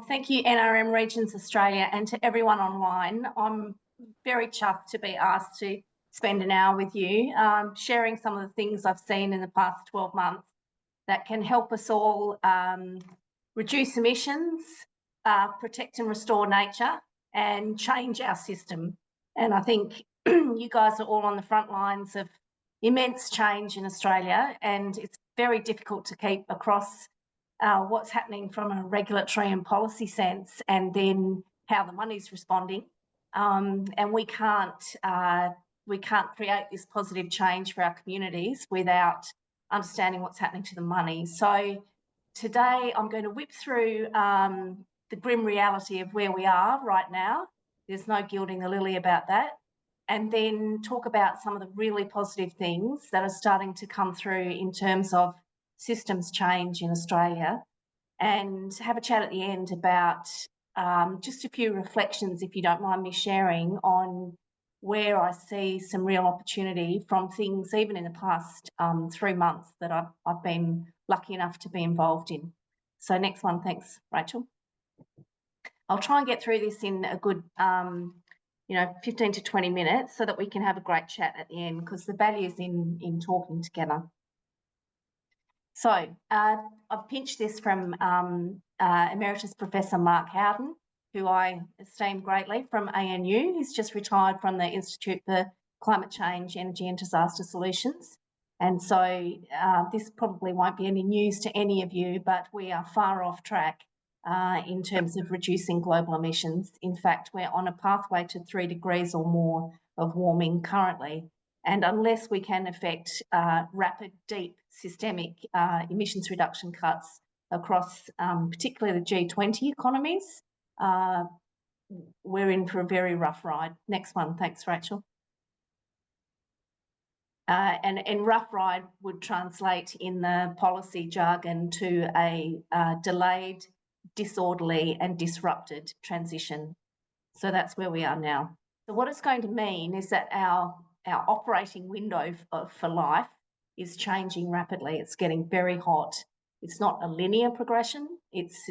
Thank you, NRM Regions Australia, and to everyone online. I'm very chuffed to be asked to spend an hour with you, sharing some of the things I've seen in the past 12 months that can help us all reduce emissions, protect and restore nature, and change our system. And I think you guys are all on the front lines of immense change in Australia, and it's very difficult to keep across what's happening from a regulatory and policy sense, and then how the money's responding. And we can't create this positive change for our communities without understanding what's happening to the money. So today I'm going to whip through the grim reality of where we are right now. There's no gilding the lily about that. And then talk about some of the really positive things that are starting to come through in terms of systems change in Australia, and have a chat at the end about just a few reflections, if you don't mind me sharing, on where I see some real opportunity from things even in the past 3 months that I've been lucky enough to be involved in. So next one, thanks, Rachel. I'll try and get through this in a good 15 to 20 minutes so that we can have a great chat at the end, because the value is in talking together. So I've pinched this from Emeritus Professor Mark Howden, who I esteem greatly, from ANU. He's just retired from the Institute for Climate Change, Energy and Disaster Solutions. And so this probably won't be any news to any of you, but we are far off track in terms of reducing global emissions. In fact, we're on a pathway to 3 degrees or more of warming currently. And unless we can effect rapid, deep, systemic emissions reduction cuts across particularly the G20 economies, we're in for a very rough ride. Next one, thanks, Rachel. And rough ride would translate in the policy jargon to a delayed, disorderly and disrupted transition. So that's where we are now. So what it's going to mean is that our operating window for life is changing rapidly. It's getting very hot. It's not a linear progression. It's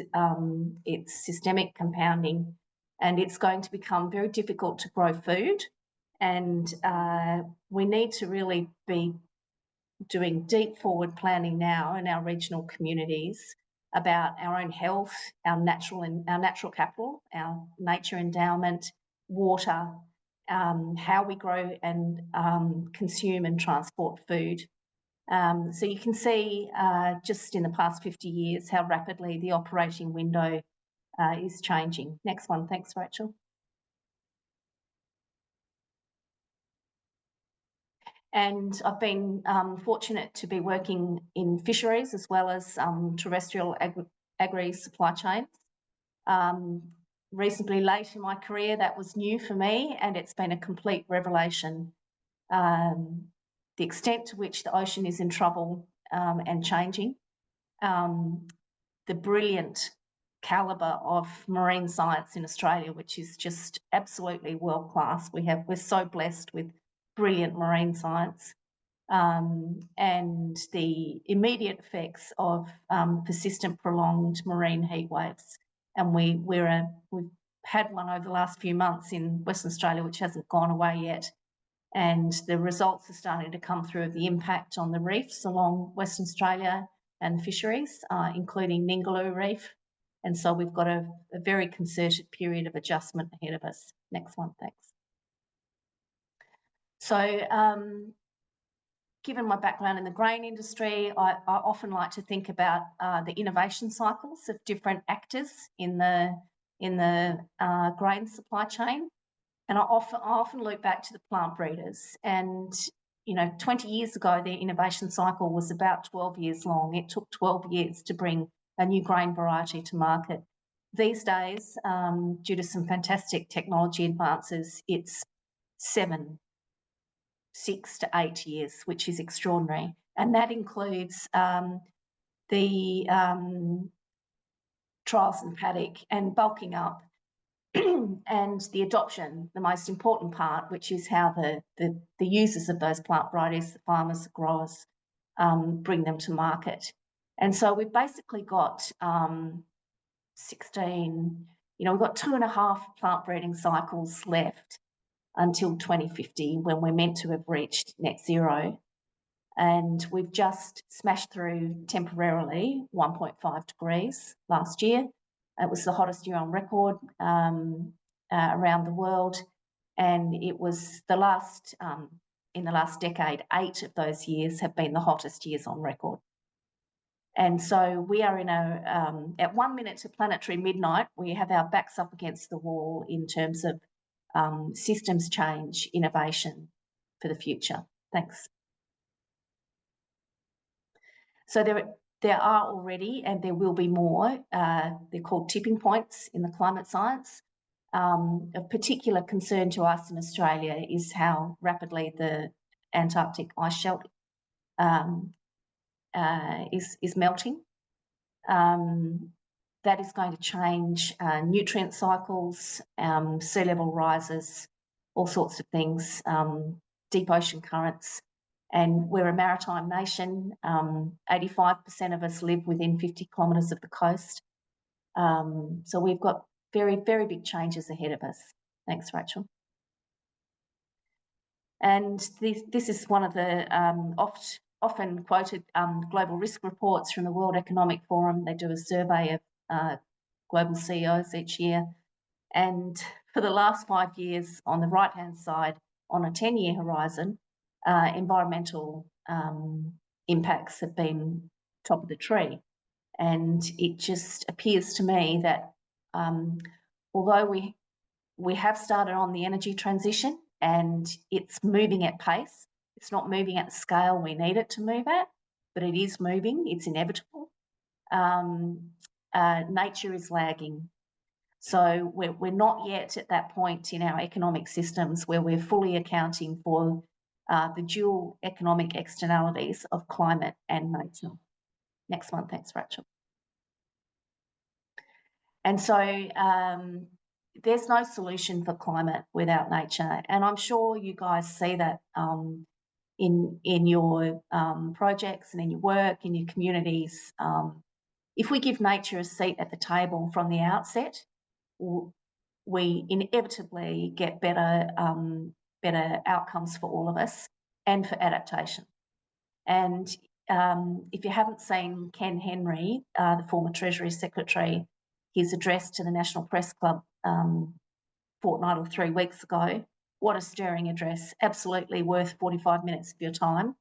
systemic compounding, and it's going to become very difficult to grow food. And we need to really be doing deep forward planning now in our regional communities about our own health, our natural capital, our nature endowment, water, how we grow and consume and transport food. So you can see just in the past 50 years how rapidly the operating window is changing. Next one, thanks, Rachel. And I've been fortunate to be working in fisheries as well as terrestrial agri supply chains. Reasonably late in my career, that was new for me, and it's been a complete revelation. The extent to which the ocean is in trouble and changing, the brilliant calibre of marine science in Australia, which is just absolutely world class. We're so blessed with brilliant marine science, and the immediate effects of persistent, prolonged marine heat waves. And we've had one over the last few months in Western Australia, which hasn't gone away yet. And the results are starting to come through of the impact on the reefs along Western Australia and fisheries, including Ningaloo Reef. And so we've got a very concerted period of adjustment ahead of us. Next one, thanks. So given my background in the grain industry, I often like to think about the innovation cycles of different actors in the grain supply chain. And I often look back to the plant breeders, and 20 years ago, their innovation cycle was about 12 years long. It took 12 years to bring a new grain variety to market. These days, due to some fantastic technology advances, it's 6 to 8 years, which is extraordinary. And that includes the trials in paddock and bulking up, and the adoption, the most important part, which is how the users of those plant varieties, the farmers, the growers, bring them to market. And so we've basically got 16, we've got 2.5 plant breeding cycles left until 2050, when we're meant to have reached net zero. And we've just smashed through temporarily 1.5 degrees last year. It was the hottest year on record around the world. And it was in the last decade, 8 of those years have been the hottest years on record. And so we are at 1 minute to planetary midnight, we have our backs up against the wall in terms of systems change, innovation for the future. Thanks. So there are already, and there will be more, they're called tipping points in the climate science. Of particular concern to us in Australia is how rapidly the Antarctic ice shelf is melting. That is going to change nutrient cycles, sea level rises, all sorts of things, deep ocean currents. And we're a maritime nation. 85% of us live within 50 kilometres of the coast. So we've got very, very big changes ahead of us. Thanks, Rachel. And this is one of the often quoted global risk reports from the World Economic Forum. They do a survey of global CEOs each year. And for the last 5 years, on the right-hand side, on a 10-year horizon, environmental impacts have been top of the tree. And it just appears to me that although we have started on the energy transition and it's moving at pace, it's not moving at the scale we need it to move at, but it is moving, it's inevitable. Nature is lagging. So we're not yet at that point in our economic systems where we're fully accounting for the dual economic externalities of climate and nature. Next one, thanks, Rachel. And so there's no solution for climate without nature. And I'm sure you guys see that in your projects and in your work, in your communities. If we give nature a seat at the table from the outset, we inevitably get better outcomes for all of us and for adaptation. And if you haven't seen Ken Henry, the former Treasury Secretary, his address to the National Press Club fortnight or 3 weeks ago, what a stirring address, absolutely worth 45 minutes of your time.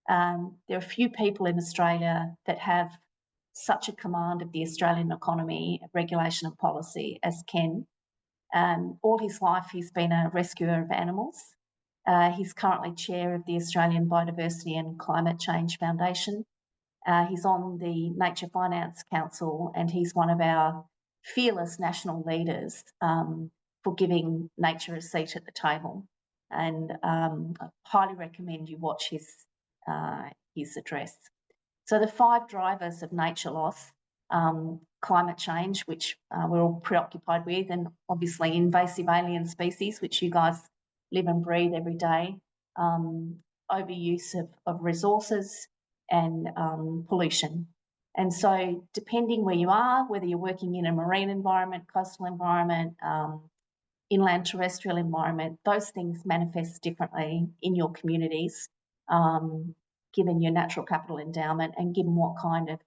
There are few people in Australia that have such a command of the Australian economy, regulation and policy as Ken. All his life he's been a rescuer of animals. He's currently chair of the Australian Biodiversity and Climate Change Foundation. He's on the Nature Finance Council, and he's one of our fearless national leaders for giving nature a seat at the table. And I highly recommend you watch his address. So the 5 drivers of nature loss, climate change, which we're all preoccupied with, and obviously invasive alien species, which you guys live and breathe every day, overuse of resources and pollution. And so depending where you are, whether you're working in a marine environment, coastal environment, inland terrestrial environment, those things manifest differently in your communities, given your natural capital endowment and given what kind of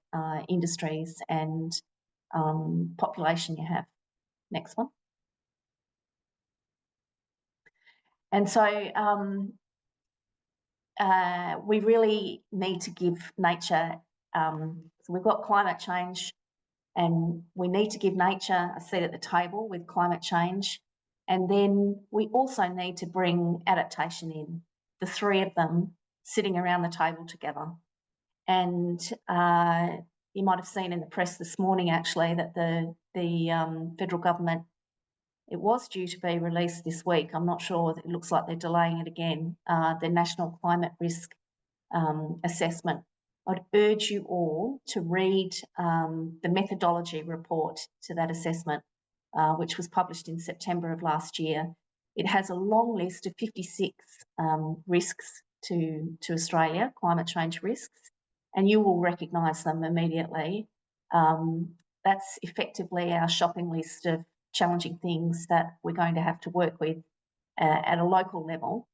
industries and population you have. Next one. And so we really need to give nature, so we've got climate change, and we need to give nature a seat at the table with climate change. And then we also need to bring adaptation in, the 3 of them sitting around the table together. And you might have seen in the press this morning, actually, that the federal government, it was due to be released this week. I'm not sure, it looks like they're delaying it again, the National Climate Risk Assessment. I'd urge you all to read the methodology report to that assessment, which was published in September of last year. It has a long list of 56 risks to Australia, climate change risks, and you will recognise them immediately. that's effectively our shopping list of challenging things that we're going to have to work with at a local level.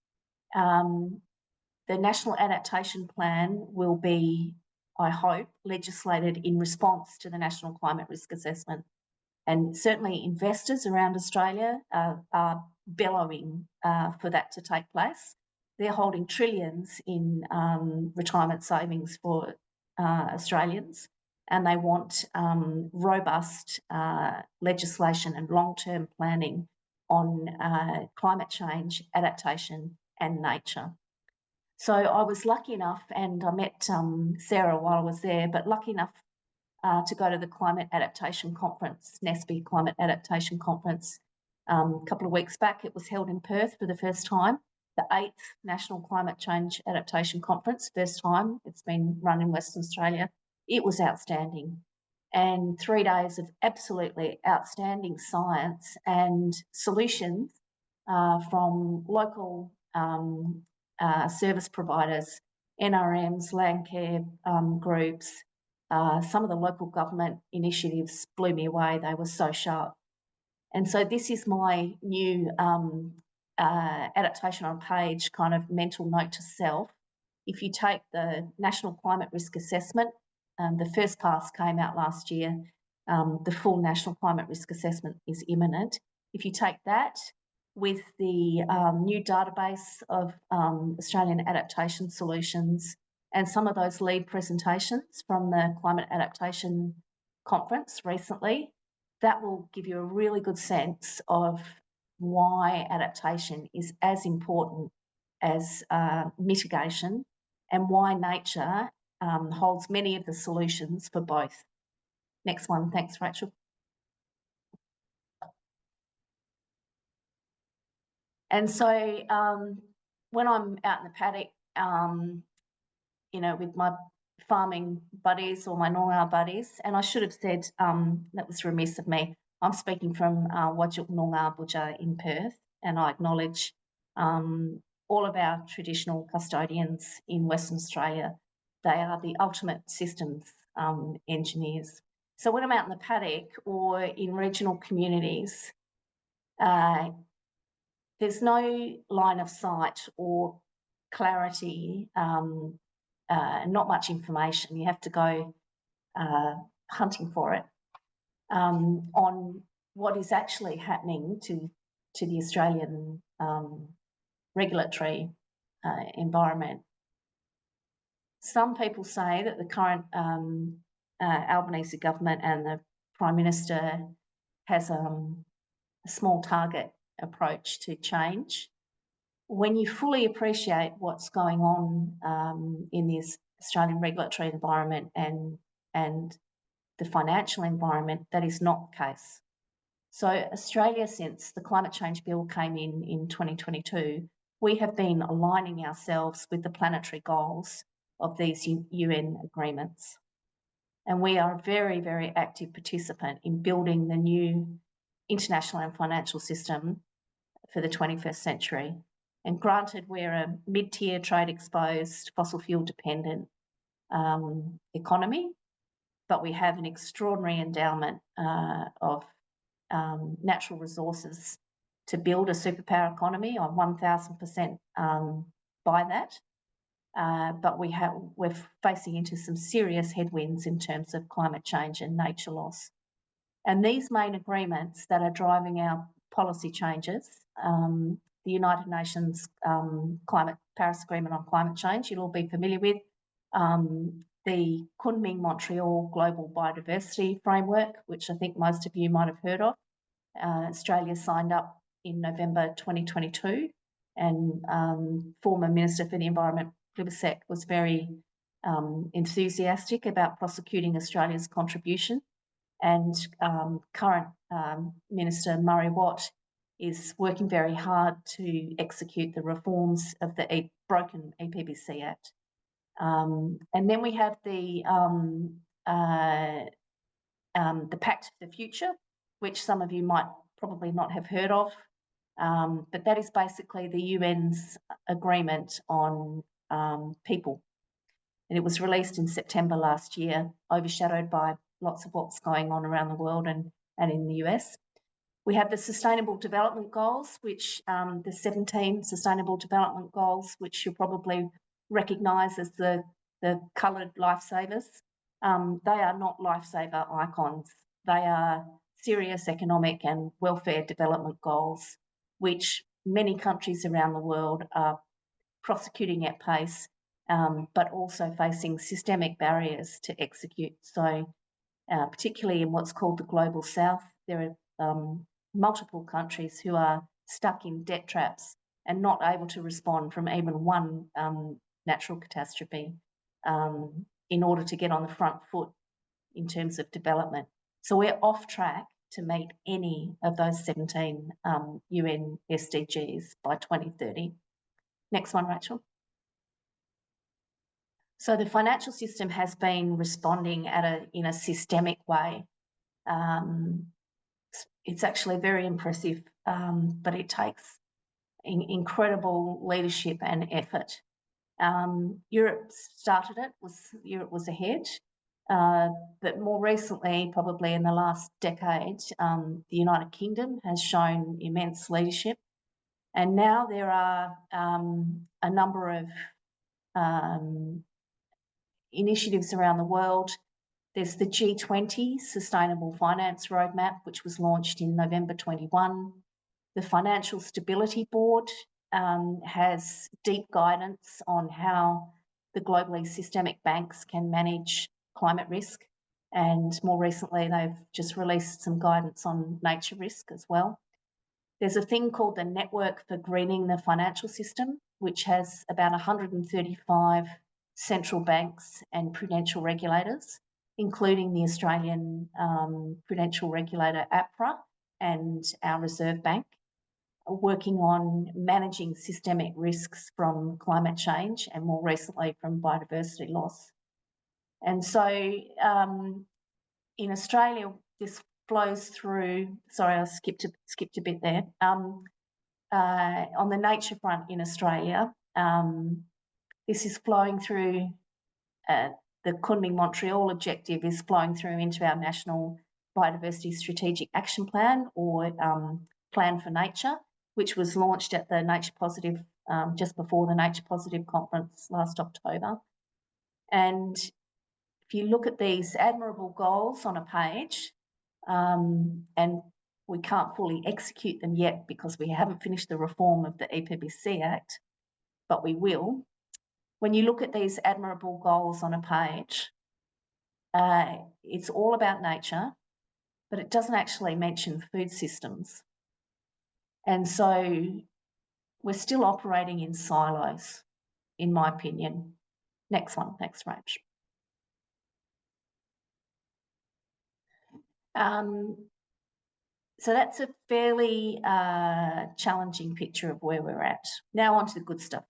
The National Adaptation Plan will be, I hope, legislated in response to the National Climate Risk Assessment. And certainly investors around Australia are bellowing for that to take place. They're holding trillions in retirement savings for Australians, and they want robust legislation and long-term planning on climate change, adaptation and nature. So I was lucky enough, and I met Sarah while I was there, but lucky enough to go to the Climate Adaptation Conference, NESB Climate Adaptation Conference, a couple of weeks back. It was held in Perth for the first time, the 8th National Climate Change Adaptation Conference, first time it's been run in Western Australia. It was outstanding. And 3 days of absolutely outstanding science and solutions from local service providers, NRMs, land care groups, some of the local government initiatives blew me away. They were so sharp. And so this is my new adaptation on page kind of mental note to self. If you take the National Climate Risk Assessment, the first pass came out last year. The full National Climate Risk Assessment is imminent. If you take that with the new database of Australian adaptation solutions and some of those lead presentations from the Climate Adaptation Conference recently, that will give you a really good sense of why adaptation is as important as mitigation and why nature holds many of the solutions for both. Next one, thanks, Rachel. And so when I'm out in the paddock, you know, with my farming buddies or my Noongar buddies, and I should have said, that was remiss of me, I'm speaking from Wajjuk Noongar Budja in Perth, and I acknowledge all of our traditional custodians in Western Australia. They are the ultimate systems engineers. So when I'm out in the paddock or in regional communities, there's no line of sight or clarity, not much information. You have to go hunting for it on what is actually happening to the Australian regulatory environment. Some people say that the current Albanese government and the Prime Minister has a small target approach to change. When you fully appreciate what's going on in this Australian regulatory environment and the financial environment, that is not the case. So Australia, since the Climate Change Bill came in 2022, we have been aligning ourselves with the planetary goals of these UN agreements. And we are a very, very active participant in building the new international and financial system for the 21st century. And granted, we're a mid-tier trade exposed, fossil fuel dependent economy, but we have an extraordinary endowment of natural resources to build a superpower economy. I'm 1000% by that. But we're facing into some serious headwinds in terms of climate change and nature loss. And these main agreements that are driving our policy changes, the United Nations Paris Agreement on Climate Change, you'll all be familiar with, the Kunming-Montreal Global Biodiversity Framework, which I think most of you might have heard of. Australia signed up in November 2022, and former Minister for the Environment, Plibersek, was very enthusiastic about prosecuting Australia's contribution. And current Minister Murray Watt is working very hard to execute the reforms of the broken EPBC Act. And then we have the Pact for the Future, which some of you might probably not have heard of, but that is basically the UN's agreement on people. And it was released in September last year, overshadowed by lots of what's going on around the world and in the US. We have the Sustainable Development Goals, which the 17 Sustainable Development Goals, which you'll probably recognise as the coloured lifesavers. They are not lifesaver icons. They are serious economic and welfare development goals, which many countries around the world are prosecuting at pace, but also facing systemic barriers to execute. So particularly in what's called the Global South, there are multiple countries who are stuck in debt traps and not able to respond from even one natural catastrophe in order to get on the front foot in terms of development. So we're off track to meet any of those 17 UN SDGs by 2030. Next one, Rachel. So the financial system has been responding in a systemic way. It's actually very impressive, but it takes incredible leadership and effort. Europe started it, Europe was ahead, but more recently, probably in the last decade, the United Kingdom has shown immense leadership. And now there are a number of initiatives around the world. There's the G20 Sustainable Finance Roadmap, which was launched in November 21. The Financial Stability Board has deep guidance on how the globally systemic banks can manage climate risk. And more recently, they've just released some guidance on nature risk as well. There's a thing called the Network for Greening the Financial System, which has about 135 central banks and prudential regulators, including the Australian prudential regulator APRA and our Reserve Bank, working on managing systemic risks from climate change and more recently from biodiversity loss. And so in Australia, this flows through, sorry, I skipped a bit there. On the nature front in Australia, this is flowing through the Kunming-Montreal objective is flowing through into our National Biodiversity Strategic Action Plan, or Plan for Nature, which was launched at the Nature Positive, just before the Nature Positive conference last October. And if you look at these admirable goals on a page, and we can't fully execute them yet because we haven't finished the reform of the EPBC Act, but we will. When you look at these admirable goals on a page, it's all about nature, but it doesn't actually mention food systems. And so we're still operating in silos, in my opinion. Next one, thanks, Rach. So that's a fairly challenging picture of where we're at. Now on to the good stuff.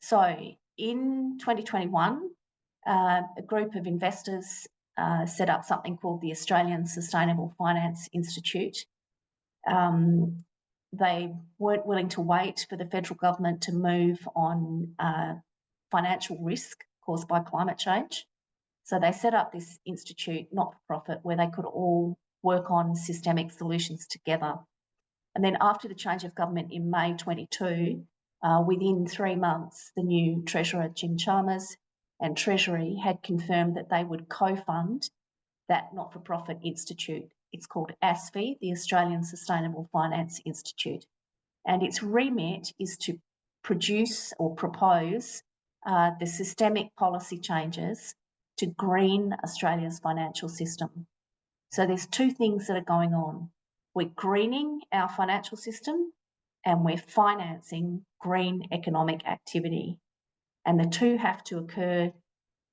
So in 2021, a group of investors set up something called the Australian Sustainable Finance Institute. They weren't willing to wait for the federal government to move on financial risk caused by climate change. So they set up this institute, not-for-profit, where they could all work on systemic solutions together. And then after the change of government in May 22, within 3 months, the new Treasurer, Jim Chalmers, and Treasury had confirmed that they would co-fund that not-for-profit institute. It's called ASFI, the Australian Sustainable Finance Institute. And its remit is to produce or propose the systemic policy changes to green Australia's financial system. So there's two things that are going on. We're greening our financial system and we're financing green economic activity. And the two have to occur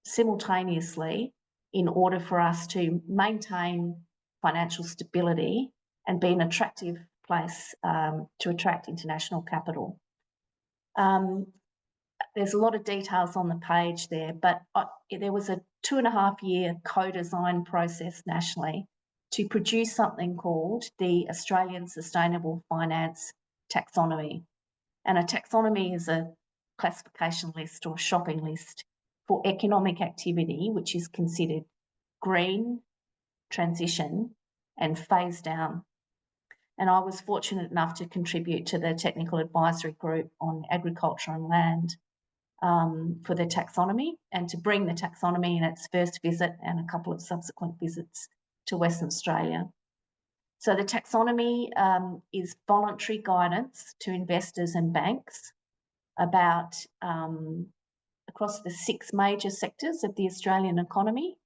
simultaneously in order for us to maintain financial stability and be an attractive place to attract international capital. There's a lot of details on the page there, but there was a 2.5-year co-design process nationally to produce something called the Australian Sustainable Finance Taxonomy. And a taxonomy is a classification list or shopping list for economic activity which is considered green, transition and phase down. And I was fortunate enough to contribute to the technical advisory group on agriculture and land for the taxonomy, and to bring the taxonomy in its first visit and a couple of subsequent visits to Western Australia. So the taxonomy is voluntary guidance to investors and banks about across the 6 major sectors of the Australian economy,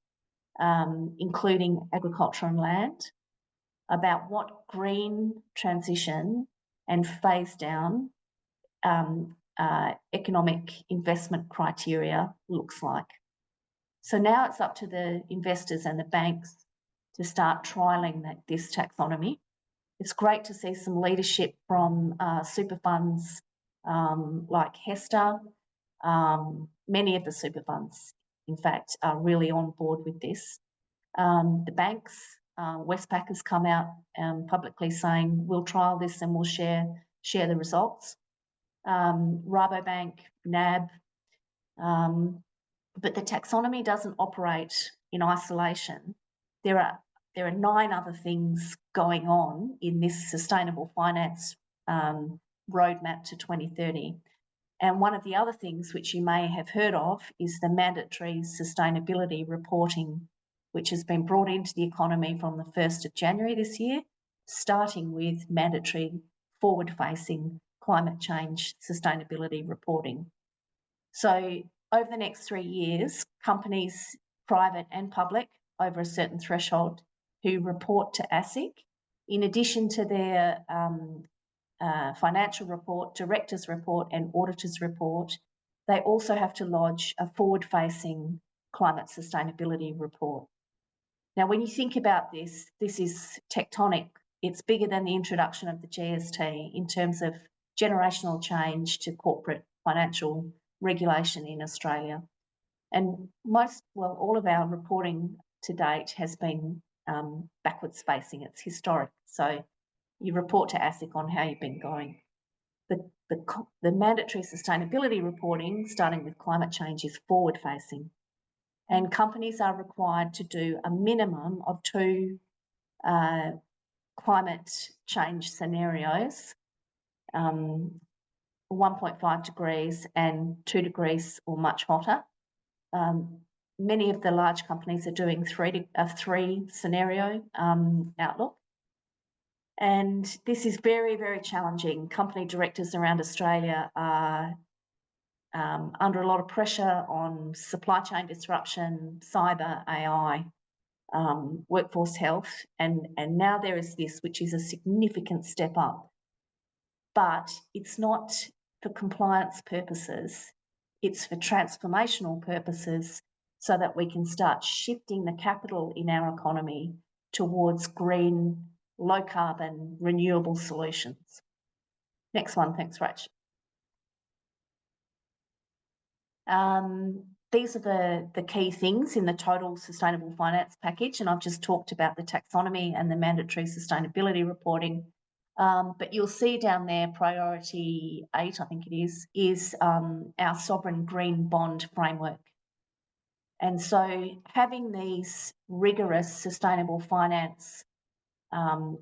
including agriculture and land, about what green transition and phase down economic investment criteria looks like. So now it's up to the investors and the banks to start trialling this taxonomy. It's great to see some leadership from super funds like Hester. Many of the super funds, in fact, are really on board with this. The banks, Westpac has come out publicly saying we'll trial this and we'll share the results. Rabobank, NAB, but the taxonomy doesn't operate in isolation. There are 9 other things going on in this sustainable finance roadmap to 2030. And one of the other things which you may have heard of is the mandatory sustainability reporting, which has been brought into the economy from the 1st of January this year, starting with mandatory forward-facing climate change sustainability reporting. So over the next 3 years, companies, private and public, over a certain threshold, who report to ASIC, in addition to their financial report, director's report and auditor's report, they also have to lodge a forward-facing climate sustainability report. Now, when you think about this, this is tectonic. It's bigger than the introduction of the GST in terms of generational change to corporate financial regulation in Australia. And all of our reporting to date has been backwards facing. It's historic. So you report to ASIC on how you've been going. The mandatory sustainability reporting, starting with climate change, is forward facing. And companies are required to do a minimum of 2 climate change scenarios, 1.5 degrees and 2 degrees or much hotter. Many of the large companies are doing a 3 scenario outlook. And this is very, very challenging. Company directors around Australia are under a lot of pressure on supply chain disruption, cyber, AI, workforce health, and now there is this, which is a significant step up. But it's not for compliance purposes, it's for transformational purposes, so that we can start shifting the capital in our economy towards green, low carbon, renewable solutions. Next one, thanks, Rach. These are the key things in the total sustainable finance package, and I've just talked about the taxonomy and the mandatory sustainability reporting. But you'll see down there, priority 8, I think it is our sovereign green bond framework. And so having these rigorous sustainable finance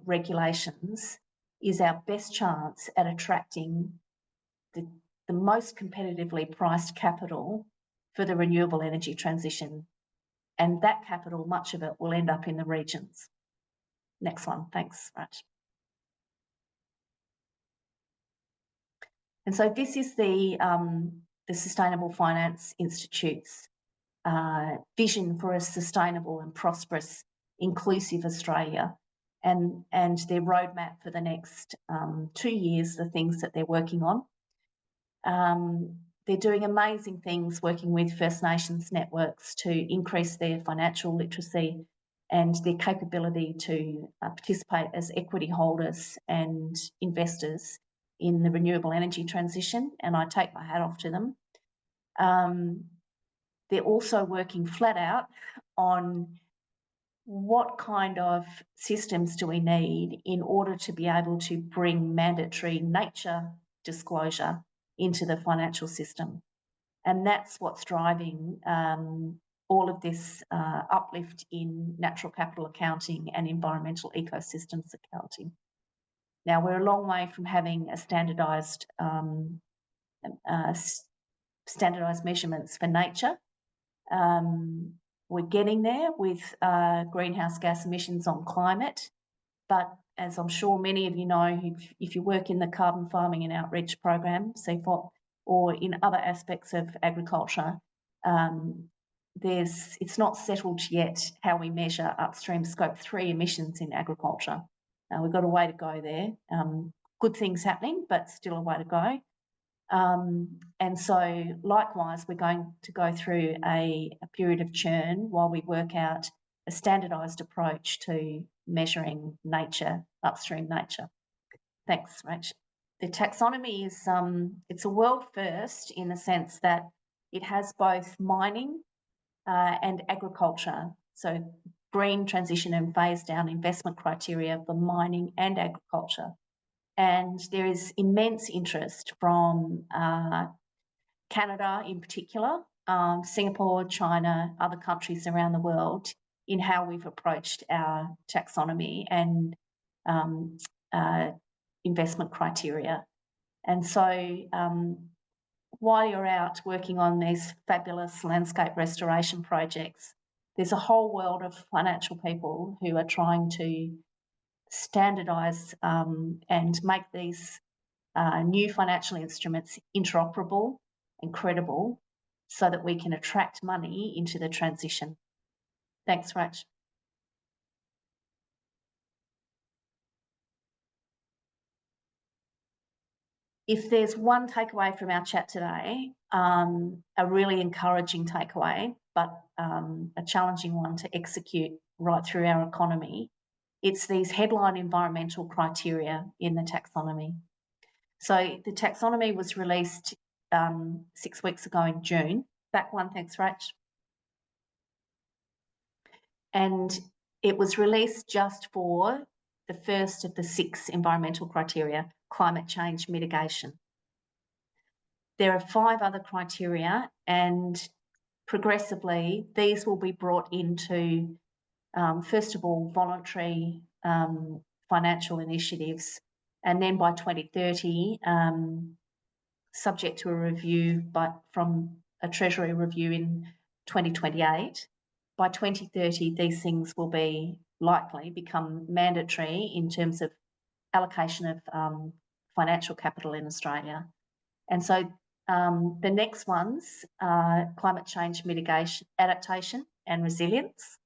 regulations is our best chance at attracting the most competitively priced capital for the renewable energy transition. And that capital, much of it, will end up in the regions. Next one, thanks, Rach. And so this is the Sustainable Finance Institute's vision for a sustainable and prosperous, inclusive Australia, and their roadmap for the next 2 years, the things that they're working on. They're doing amazing things working with First Nations networks to increase their financial literacy and their capability to participate as equity holders and investors in the renewable energy transition, and I take my hat off to them. They're also working flat out on what kind of systems do we need in order to be able to bring mandatory nature disclosure into the financial system. And that's what's driving all of this uplift in natural capital accounting and environmental ecosystems accounting. Now, we're a long way from having a standardised measurements for nature. We're getting there with greenhouse gas emissions on climate, but as I'm sure many of you know, if you work in the carbon farming and outreach program, CFOP, or in other aspects of agriculture, it's not settled yet how we measure upstream scope 3 emissions in agriculture. We've got a way to go there. Good things happening, but still a way to go. And so likewise, we're going to go through a period of churn while we work out a standardised approach to measuring nature, upstream nature. Thanks, Rach. The taxonomy is, it's a world first in the sense that it has both mining and agriculture. So green transition and phase down investment criteria for mining and agriculture. And there is immense interest from Canada in particular, Singapore, China, other countries around the world in how we've approached our taxonomy and investment criteria. And so while you're out working on these fabulous landscape restoration projects, there's a whole world of financial people who are trying to standardise and make these new financial instruments interoperable and credible so that we can attract money into the transition. Thanks, Rach. If there's one takeaway from our chat today, a really encouraging takeaway, but a challenging one to execute right through our economy, it's these headline environmental criteria in the taxonomy. So the taxonomy was released 6 weeks ago in June. Back one, thanks, Rach. And it was released just for the first of the 6 environmental criteria, climate change mitigation. There are 5 other criteria, and progressively these will be brought into, first of all, voluntary financial initiatives, and then by 2030, subject to a review from a Treasury review in 2028, by 2030 these things will be likely become mandatory in terms of allocation of financial capital in Australia. And so the next ones are climate change mitigation, adaptation and resilience,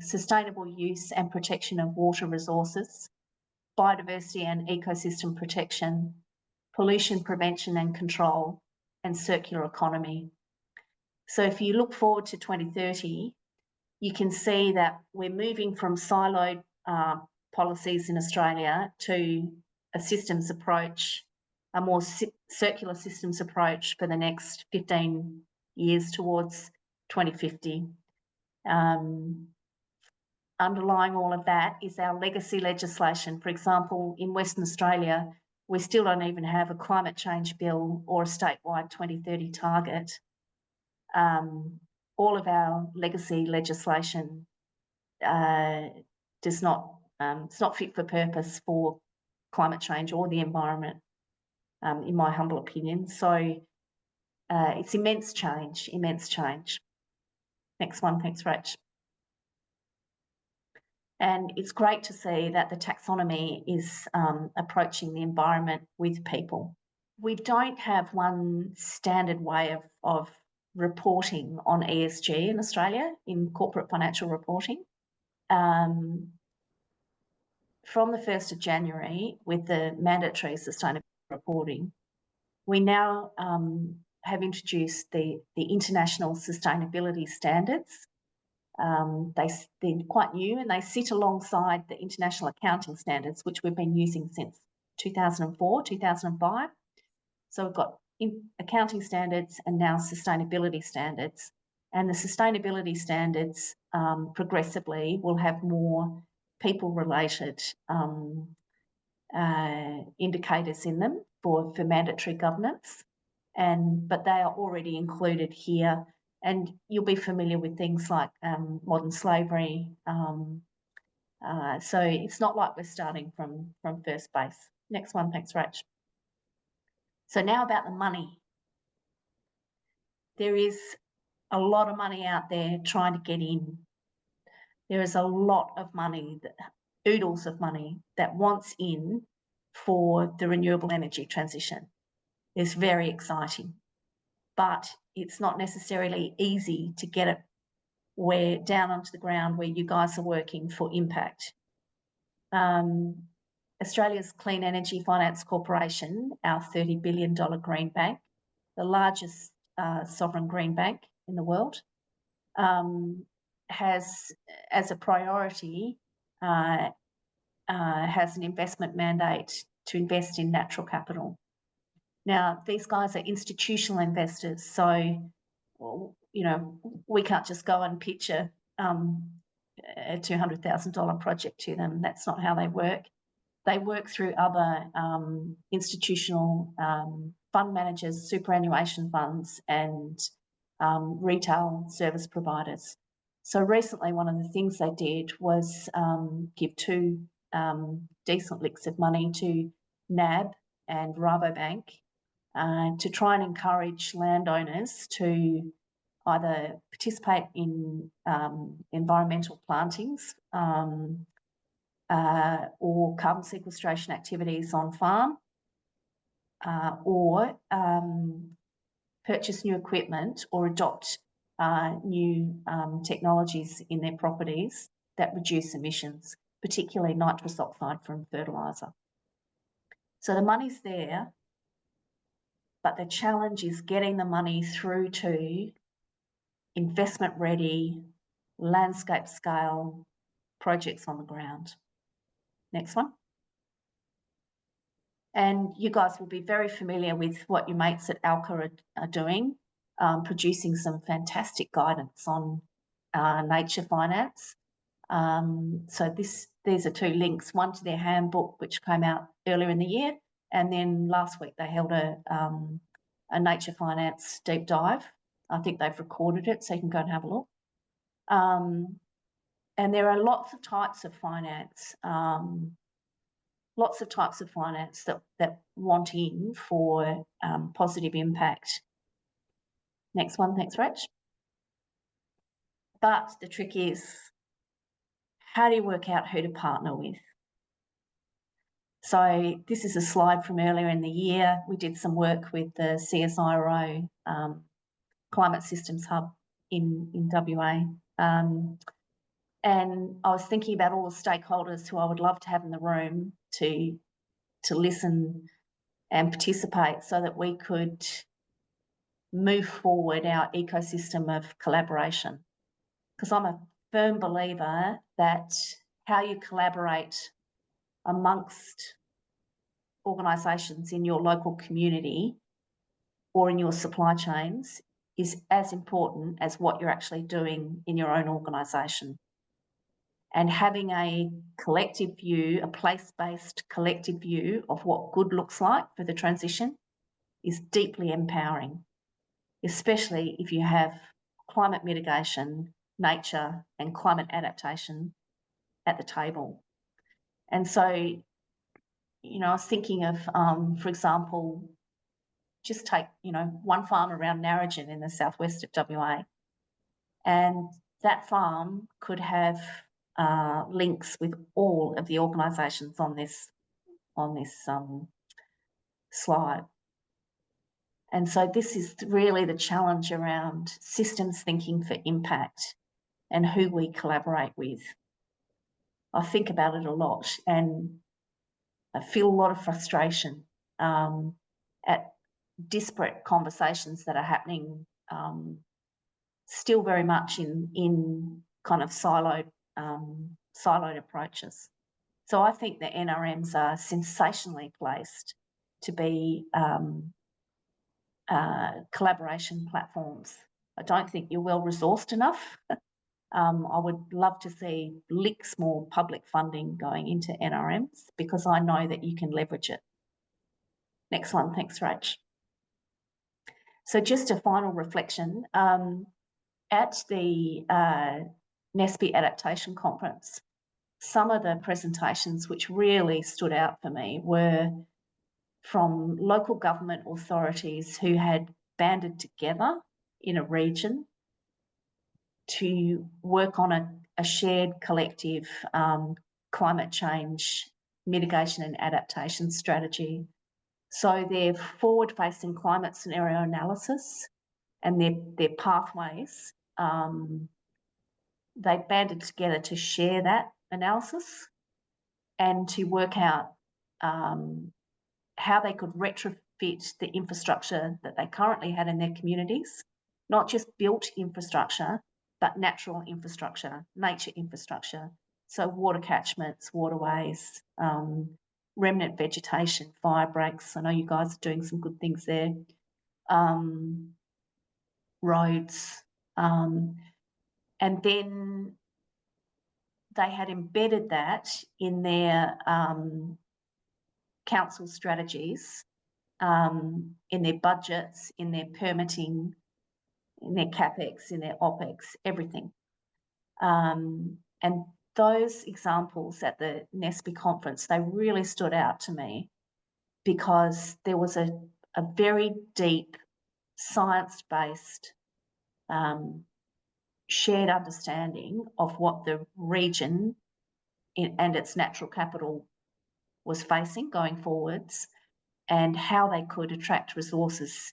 sustainable use and protection of water resources, biodiversity and ecosystem protection, pollution prevention and control, and circular economy. So if you look forward to 2030, you can see that we're moving from siloed policies in Australia to a systems approach, a more circular systems approach for the next 15 years towards 2050. Underlying all of that is our legacy legislation. For example, in Western Australia, we still don't even have a climate change bill or a statewide 2030 target. All of our legacy legislation it's not fit for purpose for climate change or the environment, in my humble opinion. So it's immense change, immense change. Next one, thanks, Rach. And it's great to see that the taxonomy is approaching the environment with people. We don't have one standard way of reporting on ESG in Australia in corporate financial reporting. From the 1st of January, with the mandatory sustainability reporting, we now have introduced the international sustainability standards. They're quite new and they sit alongside the international accounting standards, which we've been using since 2004, 2005. So we've got accounting standards and now sustainability standards. And the sustainability standards progressively will have more people-related indicators in them for mandatory governance. But they are already included here And you'll be familiar with things like modern slavery. So it's not like we're starting from first base. Next one, thanks, Rach. So now about the money. There is a lot of money out there trying to get in. There is a lot of money, oodles of money that wants in for the renewable energy transition. It's very exciting, but it's not necessarily easy to get it down onto the ground where you guys are working for impact. Australia's Clean Energy Finance Corporation, our $30 billion green bank, the largest sovereign green bank in the world, has, as a priority, has an investment mandate to invest in natural capital. Now, these guys are institutional investors, so, you know, we can't just go and pitch a $200,000 project to them. That's not how they work. They work through other institutional fund managers, superannuation funds, and retail service providers. So recently, one of the things they did was give two decent licks of money to NAB and Rabobank to try and encourage landowners to either participate in environmental plantings or carbon sequestration activities on farm, or purchase new equipment or adopt new technologies in their properties that reduce emissions, particularly nitrous oxide from fertiliser. So the money's there, but the challenge is getting the money through to investment ready, landscape scale projects on the ground. Next one. And you guys will be very familiar with what your mates at ALCA are doing, producing some fantastic guidance on nature finance. So these are two links, one to their handbook, which came out earlier in the year, and then last week they held a nature finance deep dive. I think they've recorded it, so you can go and have a look. And there are lots of types of finance, that want in for positive impact. Next one, thanks, Rach. But the trick is, how do you work out who to partner with? So this is a slide from earlier in the year. We did some work with the CSIRO Climate Systems Hub in WA. And I was thinking about all the stakeholders who I would love to have in the room to listen and participate so that we could move forward our ecosystem of collaboration. Because I'm a firm believer that how you collaborate amongst organisations in your local community or in your supply chains is as important as what you're actually doing in your own organisation. And having a collective view, a place-based collective view of what good looks like for the transition is deeply empowering, especially if you have climate mitigation, nature and climate adaptation at the table. And so, you know, I was thinking of, for example, just take, you know, one farm around Narrogin in the southwest of WA, and that farm could have links with all of the organisations on this slide. And so this is really the challenge around systems thinking for impact and who we collaborate with. I think about it a lot and I feel a lot of frustration at disparate conversations that are happening still very much in kind of siloed approaches. So I think the NRMs are sensationally placed to be collaboration platforms. I don't think you're well resourced enough. I would love to see licks more public funding going into NRMs because I know that you can leverage it. Next one, thanks, Rach. So just a final reflection. at the NSB Adaptation Conference, some of the presentations which really stood out for me were from local government authorities who had banded together in a region to work on a shared collective climate change mitigation and adaptation strategy. So their forward-facing climate scenario analysis and their pathways, they banded together to share that analysis and to work out how they could retrofit the infrastructure that they currently had in their communities, not just built infrastructure, but natural infrastructure, nature infrastructure. So water catchments, waterways, remnant vegetation, fire breaks. I know you guys are doing some good things there. Roads. And then they had embedded that in their council strategies, in their budgets, in their permitting, in their CapEx, in their OpEx, everything. And those examples at the NSB conference, they really stood out to me because there was a very deep science-based shared understanding of what the region and its natural capital was facing going forwards and how they could attract resources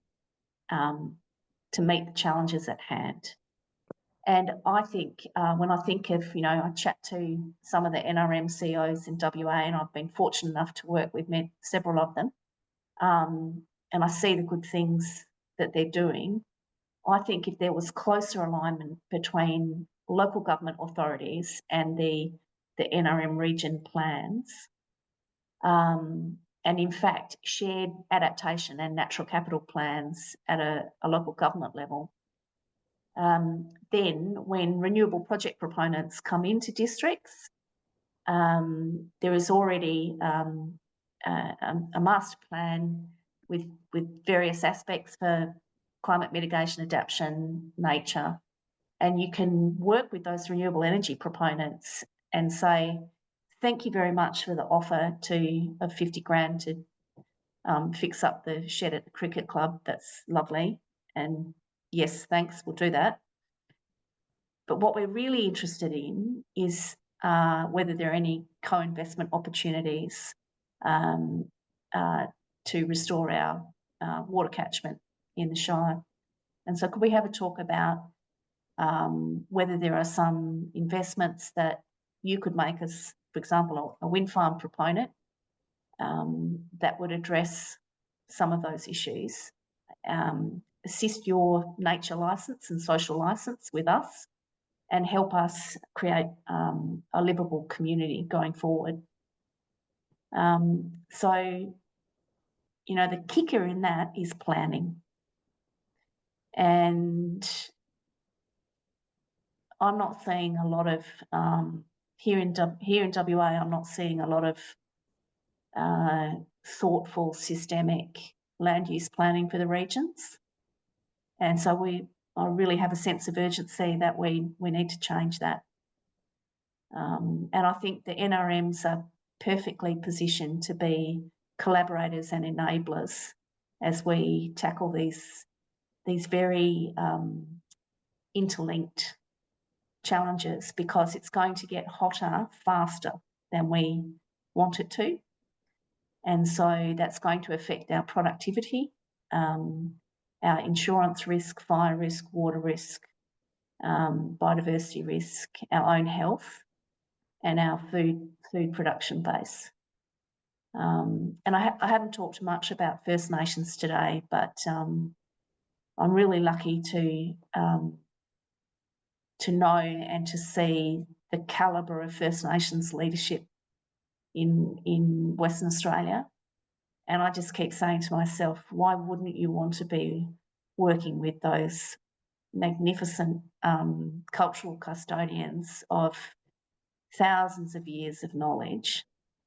to meet the challenges at hand. And I think when I think of, I chat to some of the NRM CEOs in WA, and I've been fortunate enough to work with several of them, and I see the good things that they're doing. I think if there was closer alignment between local government authorities and the NRM region plans, and in fact shared adaptation and natural capital plans at a local government level, then when renewable project proponents come into districts, there is already a master plan with various aspects for climate mitigation, adaptation, nature, and you can work with those renewable energy proponents and say, thank you very much for the offer of 50 grand to fix up the shed at the cricket club. That's lovely. And yes, thanks, we'll do that. But what we're really interested in is whether there are any co-investment opportunities to restore our water catchment in the Shire. And so could we have a talk about whether there are some investments that you could make as, for example, a wind farm proponent that would address some of those issues, assist your nature licence and social licence with us, and help us create a livable community going forward. So, the kicker in that is planning. And I'm not seeing a lot of, here in WA, I'm not seeing a lot of thoughtful, systemic land use planning for the regions. And so I really have a sense of urgency that we need to change that. And I think the NRMs are perfectly positioned to be collaborators and enablers as we tackle these very interlinked challenges, because it's going to get hotter faster than we want it to. And so that's going to affect our productivity, our insurance risk, fire risk, water risk, biodiversity risk, our own health, and our food production base. And I haven't talked much about First Nations today, but I'm really lucky to know and to see the calibre of First Nations leadership in Western Australia. And I just keep saying to myself, why wouldn't you want to be working with those magnificent cultural custodians of thousands of years of knowledge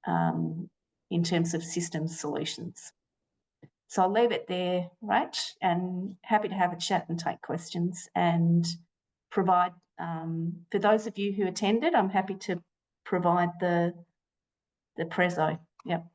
in terms of systems solutions? So I'll leave it there, Rach, and happy to have a chat and take questions. And provide, for those of you who attended, I'm happy to provide the preso. Yep.